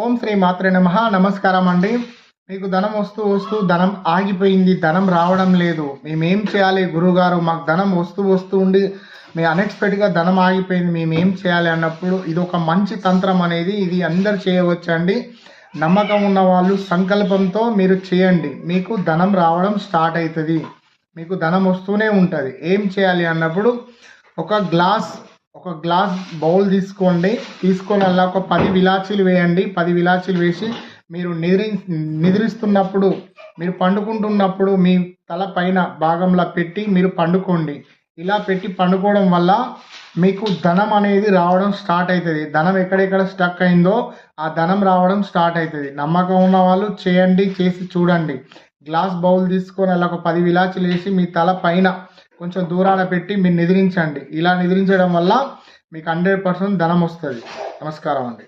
ఓం శ్రీ మాత్రే నమః. నమస్కారం అండి. మీకు ధనం వస్తూ వస్తూ ధనం ఆగిపోయింది, ధనం రావడం లేదు, మేమేం చేయాలి గురువుగారు, మాకు ధనం వస్తూ ఉండి మీ అన్ఎక్స్పెక్టెడ్గా ధనం ఆగిపోయింది, మేమేం చేయాలి అన్నప్పుడు ఇది ఒక మంచి తంత్రం అనేది, ఇది అందరు చేయవచ్చండి. నమ్మకం ఉన్న వాళ్ళు సంకల్పంతో మీరు చేయండి, మీకు ధనం రావడం స్టార్ట్ అవుతుంది, మీకు ధనం వస్తూనే ఉంటుంది. ఏం చేయాలి అన్నప్పుడు ఒక గ్లాస్ బౌల్ తీసుకోండి. తీసుకొని అలా ఒక 10 విలాచీలు వేయండి. 10 విలాచీలు వేసి మీరు నిద్రిస్తున్నప్పుడు, మీరు పండుకుంటున్నప్పుడు మీ తల పైన భాగంలో పెట్టి మీరు పండుకోండి. ఇలా పెట్టి పండుకోవడం వల్ల మీకు ధనం అనేది రావడం స్టార్ట్ అవుతుంది. ధనం ఎక్కడెక్కడ స్టక్ అయిందో ఆ ధనం రావడం స్టార్ట్ అవుతుంది. నమ్మకం ఉన్న వాళ్ళు చేయండి, చేసి చూడండి. గ్లాస్ బౌల్ తీసుకొని అలా ఒక 10 విలాచీలు వేసి మీ తల పైన కొంచెం దూరాన పెట్టి మీరు నిద్రించండి. ఇలా నిద్రించడం వల్ల మీకు 100% ధనం వస్తుంది. నమస్కారం అండి.